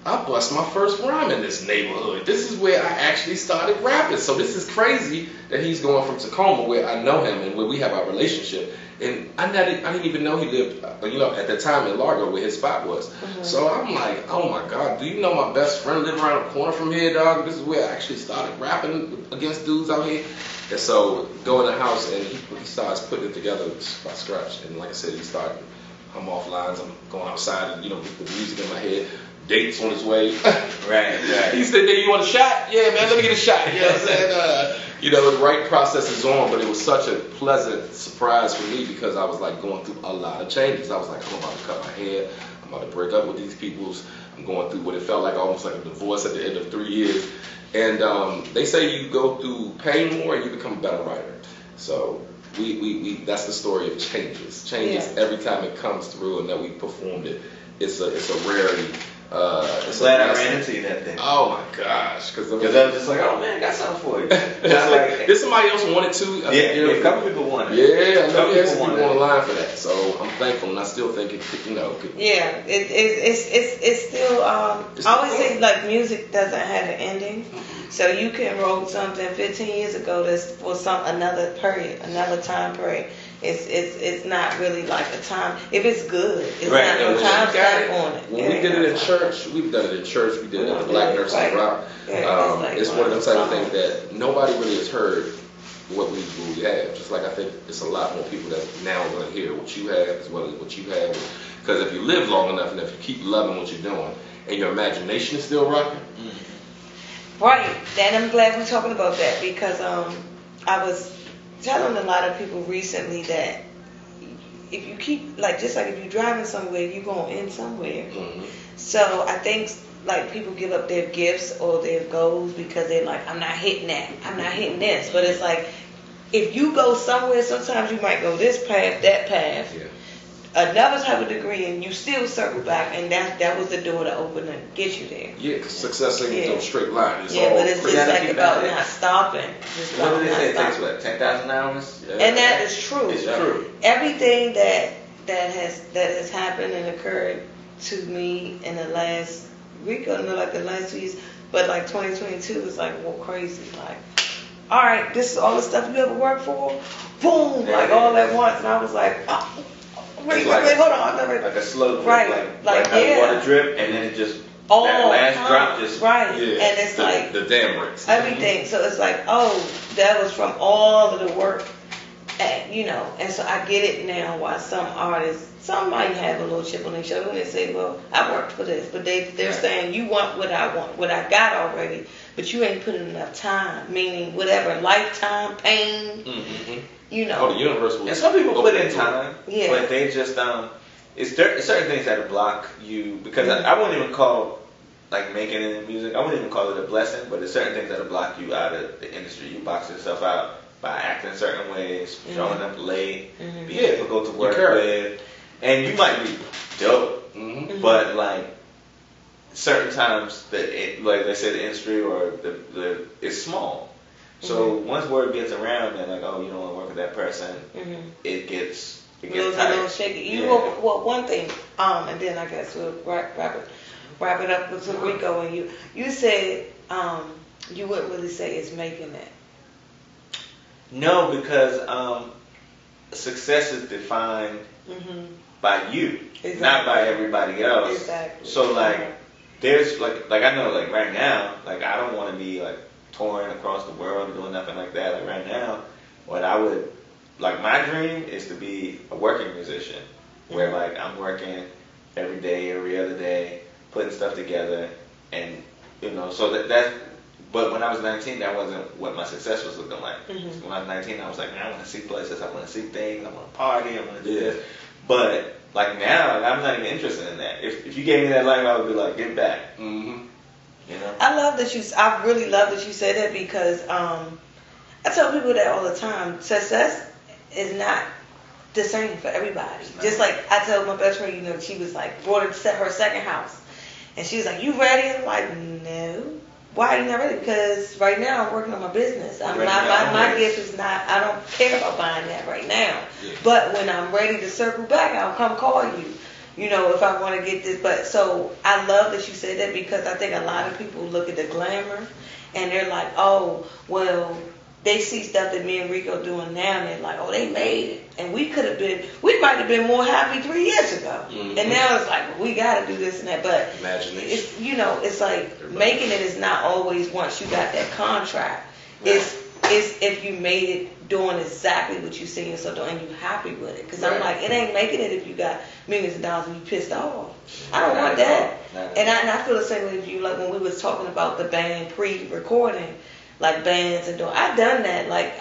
Speaker 2: I bust my first rhyme in this neighborhood. This is where I actually started rapping. So this is crazy that he's going from Tacoma, where I know him and where we have our relationship, And I didn't even know he lived, at that time in Largo where his spot was. So I'm like, oh my God, do you know my best friend lived around the corner from here, dog? This is where I actually started rapping against dudes out here. And so go in the house and he starts putting it together by scratch. And like I said, he started, I'm off lines, I'm going outside and, with the music in my head. Dates on his way.
Speaker 7: Right.
Speaker 2: He said, "Hey, you want a shot? Yeah, man, let me get a shot." You know what I'm saying? The right process is on, but it was such a pleasant surprise for me because I was like going through a lot of changes. I was like, I'm about to cut my hair. I'm about to break up with these peoples. I'm going through what it felt like almost like a divorce at the end of 3 years. And they say you go through pain more and you become a better writer. So we that's the story of changes. Every time it comes through and that we performed it. It's a rarity.
Speaker 7: I'm glad I ran into you that day.
Speaker 2: Oh my gosh, because I was
Speaker 7: just like, oh man, I got something for you.
Speaker 2: Did somebody else want it too?
Speaker 7: A couple people wanted it.
Speaker 2: Yeah, I know you had some people online for that, so I'm thankful, and I still think it.
Speaker 6: Yeah, it's still. I always say like music doesn't have an ending, so you can wrote something 15 years ago that's for another time period. It's not really like a time. If it's good, it's not no time stamp on it.
Speaker 2: When we did it in church, we've done it in church. We did it at the Black Nursery Rock. It's one of them type of things that nobody really has heard what we have. Just like I think it's a lot more people that now are going to hear what you have as well as what you have. Because if you live long enough and if you keep loving what you're doing and your imagination is still rocking.
Speaker 6: Right. And I'm glad we're talking about that because I was telling a lot of people recently that if you keep just like if you're driving somewhere, you're going to end somewhere. So I think like people give up their gifts or their goals because they're like, I'm not hitting that, I'm not hitting this. But it's like if you go somewhere, sometimes you might go this path, that path, another type of degree, and you still circle back, and that was the door to open and get you there.
Speaker 2: Yeah, because success ain't no straight line. It's
Speaker 6: but it's just like about not stopping.
Speaker 7: What did they say? It takes what, 10,000 hours?
Speaker 6: And that is true.
Speaker 7: It's true.
Speaker 6: Everything that has happened and occurred to me in the last week or like the last 2 years, but like 2022 was like crazy. Like, all right, this is all the stuff you ever worked for, boom, like all at once, and I was like, oh. Wait, hold on.
Speaker 7: Like a slow drip,
Speaker 6: like
Speaker 7: how the water drip, and then it just, that last drop just.
Speaker 6: Right, and it's like.
Speaker 2: The dam breaks.
Speaker 6: Everything, so it's like, that was from all of the work, and so I get it now why some artists, some might have a little chip on their shoulder and they say, well, I worked for this, but they're saying, you want, what I got already, but you ain't put in enough time, meaning whatever, lifetime, pain,
Speaker 2: the universe will.
Speaker 7: And some people put in time, but they just it's certain things that block you because I wouldn't even call like making it in music. I wouldn't even call it a blessing, but there's certain things that block you out of the industry. You box yourself out by acting certain ways, showing up late, being difficult to work with, and you might be dope, but like certain times like they say, the industry or it's small. So once word gets around and like, oh, you don't want to work with that person, it gets tight.
Speaker 6: A little shaky. Well, one thing, and then I guess we'll wrap it up with Rico. And you said you wouldn't really say it's making it.
Speaker 7: No, because success is defined by you, not by everybody else.
Speaker 6: Exactly.
Speaker 7: So like, there's like I know like right now, like I don't want to be like touring across the world or doing nothing like that. Like right now, what I would like, my dream is to be a working musician, where like I'm working every day, every other day, putting stuff together, and so that. But when I was 19, that wasn't what my success was looking like. When I was 19, I was like, man, I want to see places, I want to see things, I want to party, I want to do this. But like now, I'm not even interested in that. If you gave me that life, I would be like, get back.
Speaker 6: I really love that you said that because I tell people that all the time. Success is not the same for everybody. Just like I tell my best friend, she was like, bought her second house. And she was like, you ready? I'm like, no. Why are you not ready? Because right now I'm working on my business. My gift is not, I don't care about buying that right now. Yeah. But when I'm ready to circle back, I'll come call you. If I want to get this. But so I love that you said that because I think a lot of people look at the glamour and they're like, oh, well, they see stuff that me and Rico doing now, and they're like, oh, they made it. And we might have been more happy 3 years ago.
Speaker 2: Mm-hmm.
Speaker 6: And now it's like, well, we got to do this and that. But
Speaker 2: Imagination.
Speaker 6: it's, you know, it's like making it is not always once you got that contract.
Speaker 2: Right.
Speaker 6: It's if you made it doing exactly what you see yourself doing and you happy with it. Because I'm like, it ain't making it if you got millions of dollars and you pissed off. I don't want that. And I feel the same way as you, like when we was talking about the band pre-recording, like bands and doing. I've done that. Like,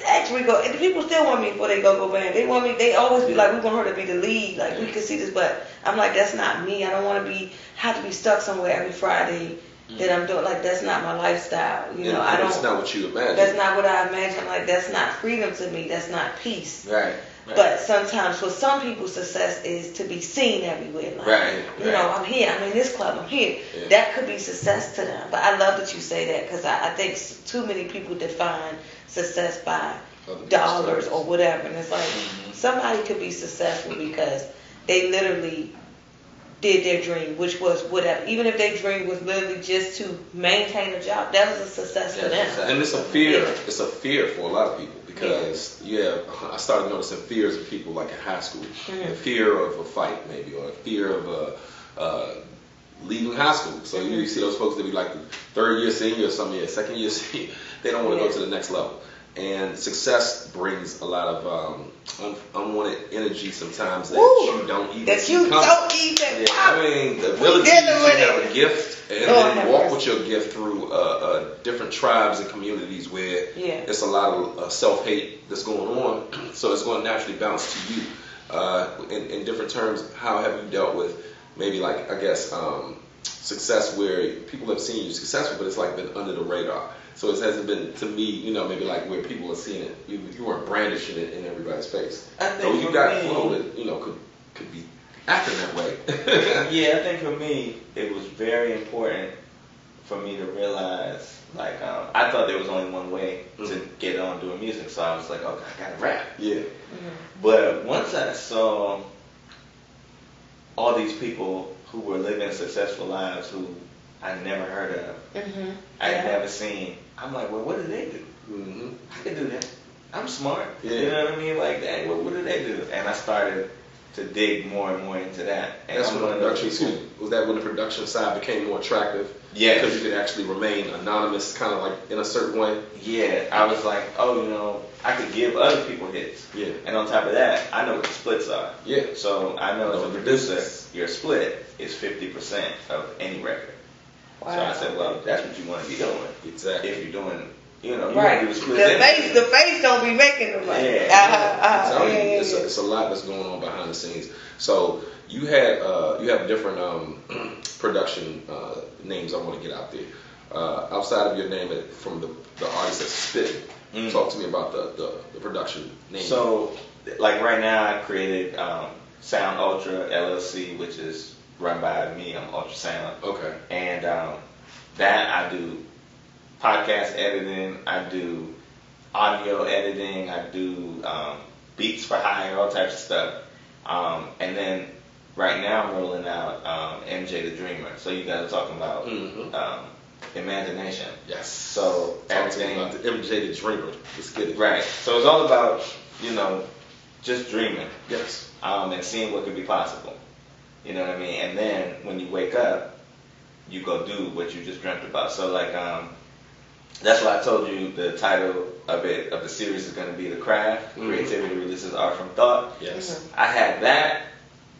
Speaker 6: actually, and people still want me before they go band. They want me. They always be like, we want her to be the lead. Like, we can see this, but I'm like, that's not me. I don't want to have to be stuck somewhere every Friday that I'm doing. Like, that's not my lifestyle. You know, I don't.
Speaker 2: That's not what you imagine.
Speaker 6: That's not what I imagine. Like, that's not freedom to me. That's not peace.
Speaker 7: Right.
Speaker 6: But sometimes for some people, success is to be seen everywhere. Like, you know, I'm here. I'm in this club. I'm here.
Speaker 2: Yeah.
Speaker 6: That could be success to them. But I love that you say that because I think too many people define success by dollars or whatever. And it's like somebody could be successful because they literally did their dream, which was whatever. Even if their dream was literally just to maintain a job, that was a success for them.
Speaker 2: And it's a fear. It's a fear for a lot of people because I started noticing fears of people like in high school. The fear of a fight, maybe, or a fear of leaving high school. So you see those folks that be like the third year senior or some second year senior. They don't want to go to the next level. And success brings a lot of unwanted energy sometimes that you don't even
Speaker 6: that you don't even.
Speaker 2: I mean, the ability to have a gift and then walk with your gift through different tribes and communities where it's a lot of self-hate that's going on. So it's going to naturally bounce to you. In different terms, how have you dealt with maybe like, I guess, success where people have seen you successful, but it's like been under the radar? So it hasn't been, to me, you know, maybe like where people are seeing it. You weren't brandishing it in everybody's face.
Speaker 7: I think
Speaker 2: so you got flow that, you know, could be acting that way.
Speaker 7: Yeah, I think for me, it was very important for me to realize, like, I thought there was only one way to get on doing music. So I was like, okay, I gotta rap.
Speaker 2: Yeah.
Speaker 7: But once I saw all these people who were living successful lives who I never heard of, I had never seen, I'm like, well, what do they do? I can do that. I'm smart. You know what I mean? Like, dang, what do they do? And I started to dig more and more into that. And
Speaker 2: that's when the production, was that when the production side became more attractive?
Speaker 7: Yeah.
Speaker 2: Because you could actually remain anonymous, kind of like in a certain way?
Speaker 7: Yeah. I was like, oh, you know, I could give other people hits. Yeah. And on top of that, I know what the splits are. Yeah. So I know as a producer, your split is 50% of any record. Wow. So I said, well, that's what you want to be doing.
Speaker 2: Exactly.
Speaker 7: If you're doing, you know, you
Speaker 6: right.
Speaker 7: want to do the split.
Speaker 6: The face don't be making the money.
Speaker 2: It's a lot that's going on behind the scenes. So you have different production names I want to get out there. Outside of your name from the artist that's spitting, talk to me about the production name.
Speaker 7: So, like right now, I created Sound Ultra LLC, which is run by me. I'm Ultrasound. Okay. And that I do podcast editing, I do audio editing, I do beats for hire, all types of stuff. And then right now I'm rolling out MJ the Dreamer. So you guys are talking about imagination.
Speaker 2: Yes.
Speaker 7: So everything
Speaker 2: about the MJ the Dreamer. Let's get it.
Speaker 7: Right. So it's all about, you know, just dreaming.
Speaker 2: Yes.
Speaker 7: And seeing what could be possible. You know what I mean? And then when you wake up, you go do what you just dreamt about. So like, that's why I told you the title of the series is going to be The Craft. Creativity releases art from thought.
Speaker 2: Yes.
Speaker 7: I had that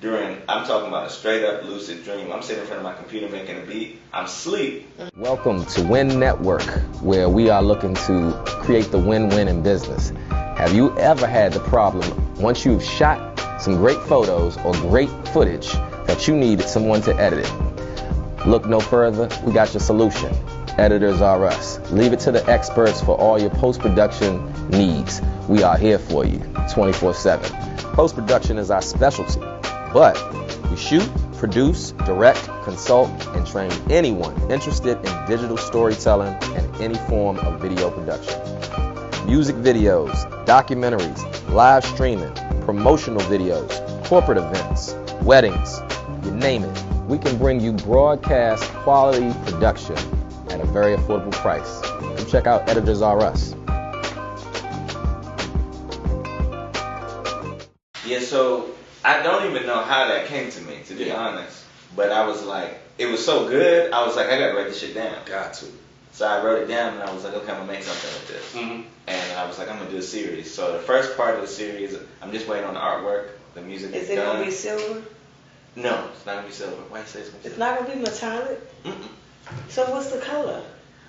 Speaker 7: I'm talking about a straight up lucid dream. I'm sitting in front of my computer making a beat. I'm asleep.
Speaker 8: Welcome to Win Network, where we are looking to create the win-win in business. Have you ever had the problem once you've shot some great photos or great footage that you need someone to edit it? Look no further, we got your solution. Editors are us. Leave it to the experts for all your post-production needs. We are here for you 24/7. Post-production is our specialty, but we shoot, produce, direct, consult, and train anyone interested in digital storytelling and any form of video production. Music videos, documentaries, live streaming, promotional videos, corporate events, weddings, you name it. We can bring you broadcast quality production at a very affordable price. to check out Editors R Us.
Speaker 7: Yeah, so I don't even know how that came to me, to be honest. But I was like, it was so good, I was like, I gotta write this shit down.
Speaker 2: Got to.
Speaker 7: So I wrote it down and I was like, okay, I'm gonna make something with this.
Speaker 2: Mm-hmm.
Speaker 7: And I was like, I'm gonna do a series. So the first part of the series, I'm just waiting on the artwork. The music is
Speaker 6: it
Speaker 7: done.
Speaker 6: gonna be silver?
Speaker 7: No, it's not gonna be silver. Why you say it's gonna be
Speaker 6: It's
Speaker 7: silver?
Speaker 6: not gonna be metallic?
Speaker 7: Mm-mm.
Speaker 6: So what's the color?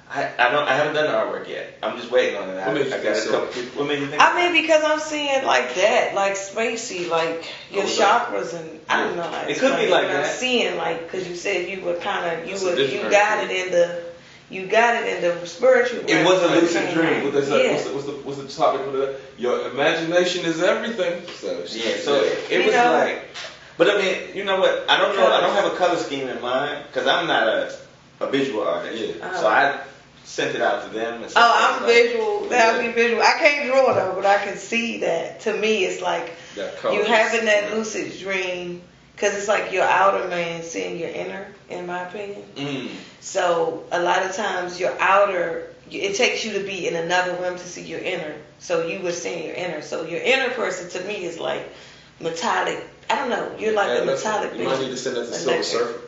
Speaker 7: I haven't done the artwork yet. I'm just waiting on it. I got a couple people. What made you think?
Speaker 6: I mean, because I'm seeing like that, like spacey, like your chakras, and I don't know how to
Speaker 7: It could be
Speaker 6: explain
Speaker 7: like
Speaker 6: it. I'm
Speaker 7: that.
Speaker 6: seeing like, because you said you were kind of, you
Speaker 2: different
Speaker 6: got it in the spiritual.
Speaker 2: It was a lucid
Speaker 6: realm.
Speaker 2: dream. What they say,
Speaker 6: Yeah.
Speaker 2: what's the topic for that? Your imagination is everything. So
Speaker 7: Yeah, so it was like, but I mean, you know what? I don't know. I don't have a color scheme in mind because I'm not a visual artist.
Speaker 2: Yeah.
Speaker 7: So I sent it out to them. And
Speaker 6: I'm visual. That'll be visual. I can't draw though, but I can see that. To me, it's like you having that lucid dream, because it's like your outer man seeing your inner, in my opinion.
Speaker 7: Mm.
Speaker 6: So a lot of times your outer, it takes you to be in another room to see your inner. So you were seeing your inner. So your inner person to me is like metallic. I don't know. You're like a metallic.
Speaker 2: You might need to send that to Silver Surfer.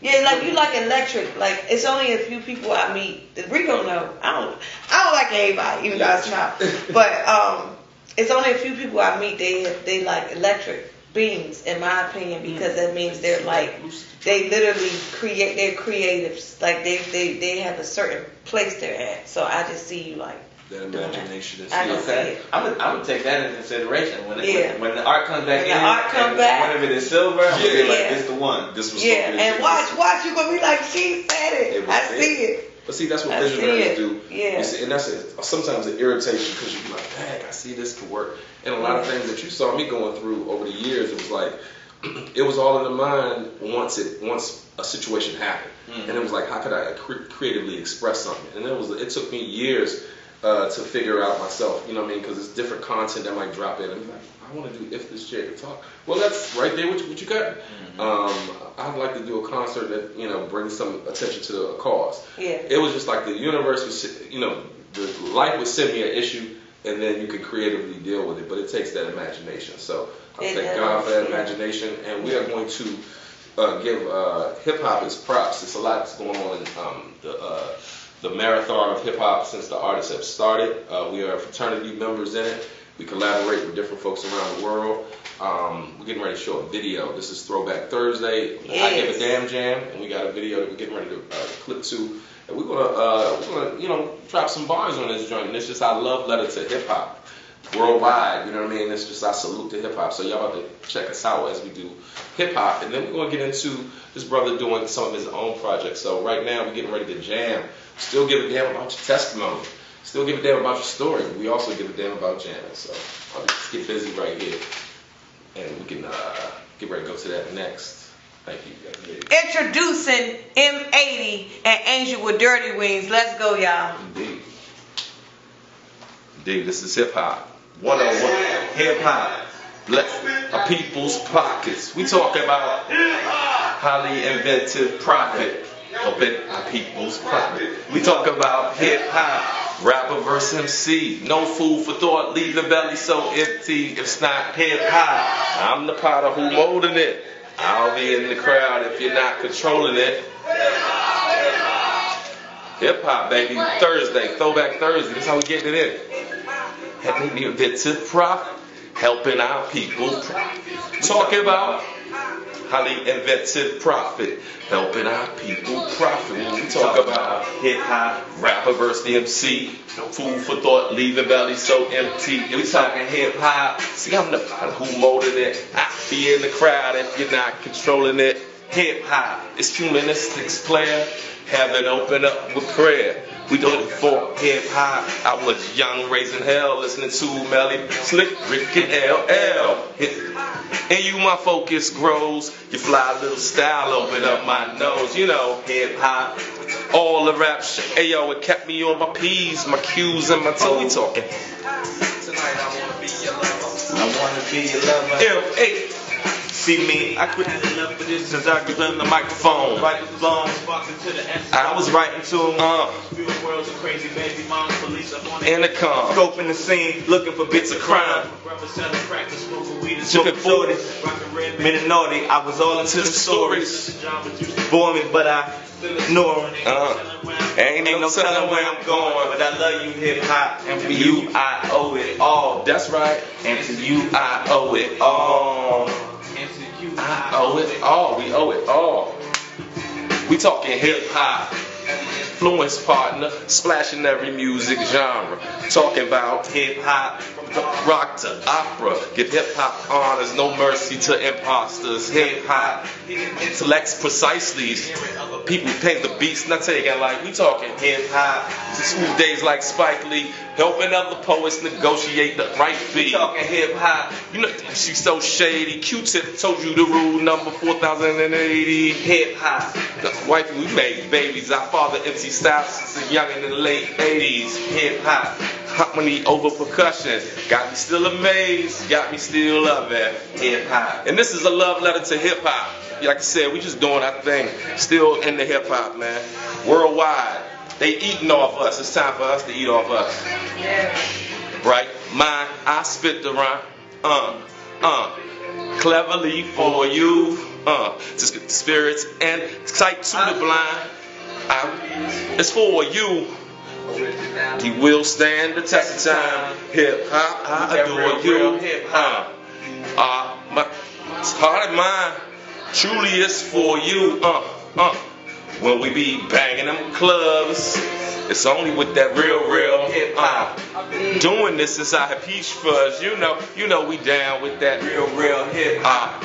Speaker 6: Yeah, like you like electric. Like it's only a few people I meet. Rico know. I don't like everybody, even though I smile. But it's only a few people I meet. They like electric beings, in my opinion, because that means they're like they literally create. They're creatives. Like they have a certain place they're at. So I just see you like.
Speaker 2: That imagination is
Speaker 6: I can see it.
Speaker 7: I'm gonna take that into consideration when the art comes back
Speaker 6: When the art come back,
Speaker 7: one of it is silver. I'm gonna be like,
Speaker 6: Yeah.
Speaker 7: this the one.
Speaker 2: This was
Speaker 6: and watch, you gonna be like, she said it. I see it.
Speaker 2: But see, that's what
Speaker 6: I see
Speaker 2: visionaries
Speaker 6: it.
Speaker 2: do.
Speaker 6: Yeah.
Speaker 2: You see, and that's it. Sometimes it irritates you because you be like, dang, I see this could work. And a lot of things that you saw me going through over the years, it was like, it was all in the mind once a situation happened. Mm-hmm. And it was like, how could I creatively express something? And it took me years to figure out myself, you know what I mean? Because it's different content that might drop in and be like, I want to do If This Chair Could Talk. Well, that's right there what you got. Mm-hmm. I'd like to do a concert that, you know, brings some attention to a cause. Yeah. It was just like the universe was, you know, the life would send me an issue and then you can creatively deal with it, but it takes that imagination. So I thank God for that imagination, and we are going to give hip-hop its props. There's a lot that's going on in the marathon of hip-hop since the artists have started. We are fraternity members in it. We collaborate with different folks around the world. We're getting ready to show a video. This is Throwback Thursday. I Give a Damn Jam, and we got a video that we're getting ready to clip to. And we're gonna, you know, drop some bars on this joint. And it's just our love letter to hip-hop worldwide. You know what I mean? It's just our salute to hip-hop. So y'all about to check us out as we do hip-hop. And then we're gonna get into this brother doing some of his own projects. So right now we're getting ready to jam. Still give a damn about your testimony. Still give a damn about your story. We also give a damn about jamming. So I'll just get busy right here. And we can get ready to go to that next. Thank you.
Speaker 6: Introducing M80 and Angel with Dirty Wings. Let's go, y'all.
Speaker 2: Indeed, this is hip-hop. 101 hip-hop. Bless our people's pockets. We talk about highly inventive profit. Helping our people's profit. We talk about hip-hop, rapper versus MC. No food for thought, leave the belly so empty. If it's not hip-hop, I'm the potter who molding it. I'll be in the crowd if you're not controlling it. Hip-hop, baby. Thursday, Throwback Thursday. That's how we getting it in. Helping the inventive profit. Helping our people profit. Talking about highly inventive profit, helping our people profit. When we talk about hip-hop, rapper versus the MC, no food for thought, leaving belly so empty. We talking hip-hop, see I'm the pilot who molded it. I be in the crowd if you're not controlling it. Hip-hop, it's humanistics player, heaven open up with prayer. We do it for hip-hop. I was young, raising hell, listening to Melly, Slick, Rick, and LL. And you, my focus grows. Your fly little style open up my nose. You know, hip-hop, all the rap shit. Hey, yo, it kept me on my P's, my Q's, and my toes. We talking. Tonight I wanna be your lover. I wanna be your lover. M80.
Speaker 7: See me, I quit enough for this since I was on the microphone. Right the flow, I was writing to him. Worlds of crazy baby moms, police up on intercom. Scoping the scene, looking for bits of crime. Smoking 40s, minute naughty, I was all into the stories. Bore me, but I ignore him. Ain't no telling where I'm going, but I love you, hip hop, and for you I owe it all.
Speaker 2: That's right.
Speaker 7: And to you I owe it all.
Speaker 2: I owe it all. We owe it all. We talking hip hop. Influence partner, splashing every music genre. Talking about
Speaker 7: Hip hop,
Speaker 2: rock to opera. Give hip hop honors, no mercy to imposters. Hip hop intellects precisely. People paint the beats, not taking like we talking
Speaker 7: hip hop.
Speaker 2: smooth days like Spike Lee, helping other poets negotiate the right
Speaker 7: We
Speaker 2: fee.
Speaker 7: talking hip hop,
Speaker 2: You know she's so shady. Q-Tip told you the rule number 4080.
Speaker 7: hip hop,
Speaker 2: Wife, we made babies. Our father MC Styles since young in the late 80s.
Speaker 7: hip hop,
Speaker 2: Harmony over percussion. Got me still amazed. Got me still loving.
Speaker 7: hip hop.
Speaker 2: And this is a love letter to hip hop. Like I said, we just doing our thing. Still in the hip hop, man. Worldwide. They eating off us. It's time for us to eat off us. Right? Mine, I spit the rhyme. Cleverly for you. Just get the spirits and sight to the blind. It's for you. You will stand the test of time. Hip hop, I adore you.
Speaker 7: Hip hop.
Speaker 2: My heart and mind truly is for you. When we be banging them clubs, it's only with that real hip hop. Doing this since I had Peach Fuzz, you know we down with that real hip hop.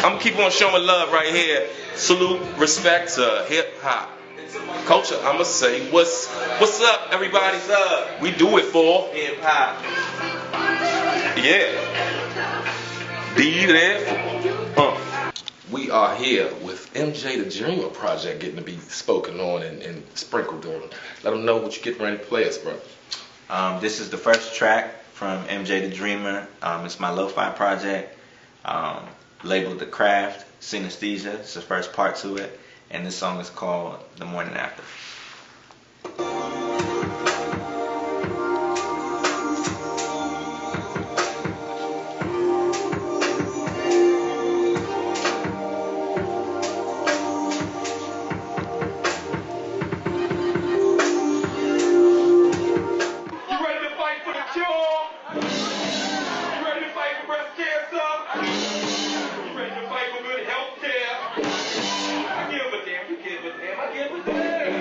Speaker 2: I'm keep on showing love right here. Salute, respect to hip hop culture. I'ma say what's up, everybody?
Speaker 7: What's up?
Speaker 2: We do it for
Speaker 7: Hip hop.
Speaker 2: yeah. Be there for. We are here with MJ the Dreamer project getting to be spoken on and sprinkled on. Let them know what you getting ready to play us, bro.
Speaker 7: This is the first track from MJ the Dreamer. It's my lo-fi project, labeled The Craft, Synesthesia. It's the first part to it, and this song is called The Morning After.
Speaker 1: I give a damn.